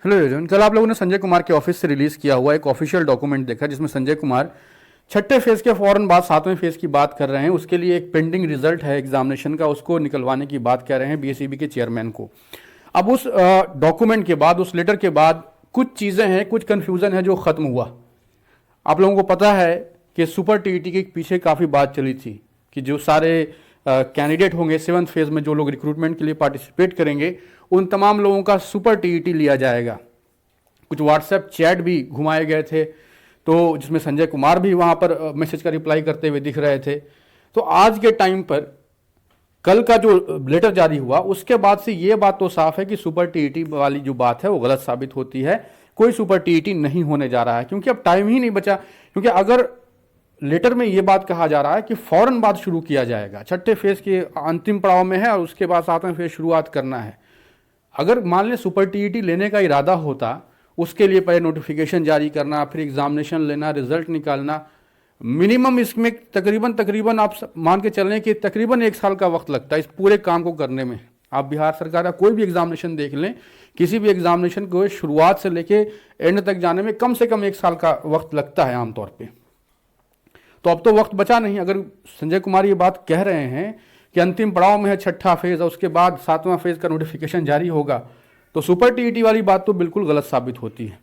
Hello everyone, कल आप लोगों ने संजय कुमार के ऑफिस से रिलीज किया हुआ एक ऑफिशियल डॉक्यूमेंट देखा जिसमें संजय कुमार छठे फेज के फौरन बाद सातवें फेज की बात कर रहे हैं। उसके लिए एक पेंडिंग रिजल्ट है एग्जामिनेशन का, उसको निकलवाने की बात कह रहे हैं बीएसईबी के चेयरमैन को। अब उस डॉक्यूमेंट के बाद, उस लेटर के बाद कुछ चीज़ें हैं, कुछ कन्फ्यूज़न है जो ख़त्म हुआ। आप लोगों को पता है कि सुपर टीईटी के पीछे काफ़ी बात चली थी कि जो सारे कैंडिडेट होंगे सेवन्थ फेज में, जो लोग रिक्रूटमेंट के लिए पार्टिसिपेट करेंगे, उन तमाम लोगों का सुपर टीईटी लिया जाएगा। कुछ व्हाट्सएप चैट भी घुमाए गए थे, तो जिसमें संजय कुमार भी वहाँ पर मैसेज का रिप्लाई करते हुए दिख रहे थे। तो आज के टाइम पर कल का जो लेटर जारी हुआ उसके बाद से ये बात तो साफ है कि सुपर टीईटी वाली जो बात है वो गलत साबित होती है। कोई सुपर टीईटी नहीं होने जा रहा है, क्योंकि अब टाइम ही नहीं बचा। क्योंकि अगर लेटर में ये बात कहा जा रहा है कि फौरन बाद शुरू किया जाएगा, छठे फेज के अंतिम पड़ाव में है और उसके बाद सातवें फेज शुरुआत करना है। अगर मान लें सुपर टीईटी लेने का इरादा होता, उसके लिए पहले नोटिफिकेशन जारी करना, फिर एग्जामिनेशन लेना, रिजल्ट निकालना, मिनिमम इसमें तकरीबन आप मान के चलें कि तकरीबन 1 साल का वक्त लगता है इस पूरे काम को करने में। आप बिहार सरकार का कोई भी एग्जामिनेशन देख लें, किसी भी एग्जामिनेशन को शुरुआत से लेके एंड तक जाने में कम से कम 1 साल का वक्त लगता है आमतौर पे। तो अब तो वक्त बचा नहीं। अगर संजय कुमार ये बात कह रहे हैं कि अंतिम पड़ाव में है छठा फेज और उसके बाद सातवां फेज का नोटिफिकेशन जारी होगा, तो सुपर टीईटी वाली बात तो बिल्कुल गलत साबित होती है।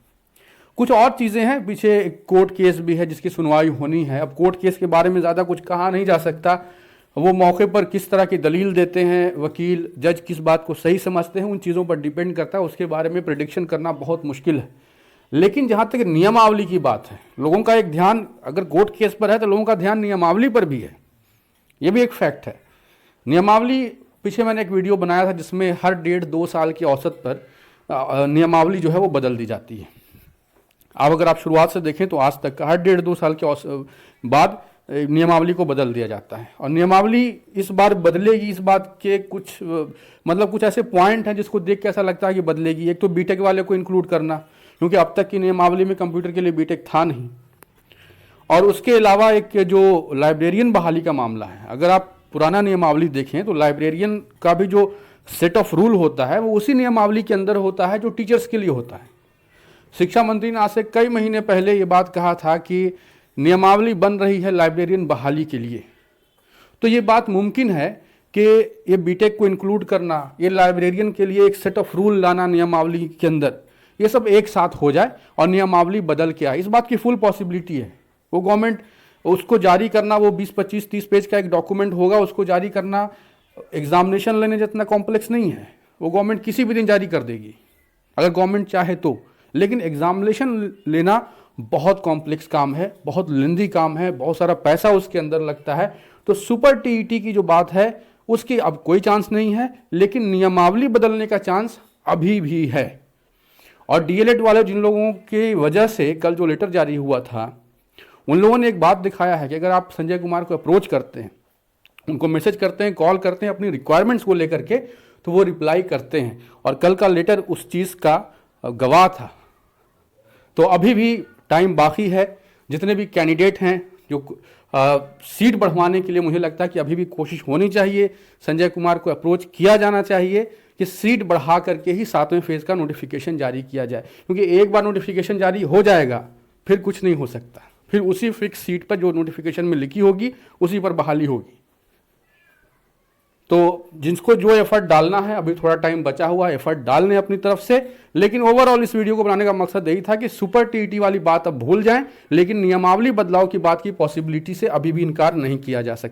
कुछ और चीज़ें हैं, पीछे एक कोर्ट केस भी है जिसकी सुनवाई होनी है। अब कोर्ट केस के बारे में ज़्यादा कुछ कहा नहीं जा सकता। वो मौके पर किस तरह की दलील देते हैं वकील, जज किस बात को सही समझते हैं, उन चीज़ों पर डिपेंड करता है। उसके बारे में प्रेडिक्शन करना बहुत मुश्किल है। लेकिन जहाँ तक नियमावली की बात है, लोगों का एक ध्यान अगर कोर्ट केस पर है तो लोगों का ध्यान नियमावली पर भी है। ये भी एक फैक्ट है। नियमावली, पीछे मैंने एक वीडियो बनाया था जिसमें हर 1.5-2 साल की औसत पर नियमावली जो है वो बदल दी जाती है। अब अगर आप शुरुआत से देखें तो आज तक हर 1.5-2 साल के बाद नियमावली को बदल दिया जाता है। और नियमावली इस बार बदलेगी, इस बात के कुछ मतलब कुछ ऐसे पॉइंट हैं जिसको देख के ऐसा लगता है कि बदलेगी। एक तो बीटेक वाले को इंक्लूड करना, क्योंकि अब तक की नियमावली में कंप्यूटर के लिए बीटेक था नहीं। और उसके अलावा एक जो लाइब्रेरियन बहाली का मामला है, अगर आप पुराना नियमावली देखें तो लाइब्रेरियन का भी जो सेट ऑफ रूल होता है वो उसी नियमावली के अंदर होता है जो टीचर्स के लिए होता है। शिक्षा मंत्री ने आज से कई महीने पहले ये बात कहा था कि नियमावली बन रही है लाइब्रेरियन बहाली के लिए। तो ये बात मुमकिन है कि ये बीटेक को इंक्लूड करना, ये लाइब्रेरियन के लिए एक सेट ऑफ रूल लाना नियमावली के अंदर, ये सब एक साथ हो जाए और नियमावली बदल के आए। इस बात की फुल पॉसिबिलिटी है। वो गवर्नमेंट उसको जारी करना, वो 20, 25, 30 पेज का एक डॉक्यूमेंट होगा, उसको जारी करना एग्जामिनेशन लेने जितना कॉम्प्लेक्स नहीं है। वो गवर्नमेंट किसी भी दिन जारी कर देगी अगर गवर्नमेंट चाहे तो। लेकिन एग्जामिनेशन लेना बहुत कॉम्प्लेक्स काम है, बहुत लेंदी काम है, बहुत सारा पैसा उसके अंदर लगता है। तो सुपर टीईटी की जो बात है उसकी अब कोई चांस नहीं है, लेकिन नियमावली बदलने का चांस अभी भी है। और डीएलएड वाले जिन लोगों की वजह से कल जो लेटर जारी हुआ था, उन लोगों ने एक बात दिखाया है कि अगर आप संजय कुमार को अप्रोच करते हैं, उनको मैसेज करते हैं, कॉल करते हैं अपनी रिक्वायरमेंट्स को लेकर के, तो वो रिप्लाई करते हैं। और कल का लेटर उस चीज़ का गवाह था। तो अभी भी टाइम बाकी है। जितने भी कैंडिडेट हैं जो सीट बढ़वाने के लिए, मुझे लगता है कि अभी भी कोशिश होनी चाहिए। संजय कुमार को अप्रोच किया जाना चाहिए कि सीट बढ़ा करके ही सातवें फेज का नोटिफिकेशन जारी किया जाए, क्योंकि एक बार नोटिफिकेशन जारी हो जाएगा फिर कुछ नहीं हो सकता। फिर उसी फिक्स सीट पर जो नोटिफिकेशन में लिखी होगी उसी पर बहाली होगी। तो जिसको जो एफर्ट डालना है, अभी थोड़ा टाइम बचा हुआ है, एफर्ट डालने अपनी तरफ से। लेकिन ओवरऑल इस वीडियो को बनाने का मकसद यही था कि सुपर टीईटी वाली बात अब भूल जाएं, लेकिन नियमावली बदलाव की बात की पॉसिबिलिटी से अभी भी इनकार नहीं किया जा सकता।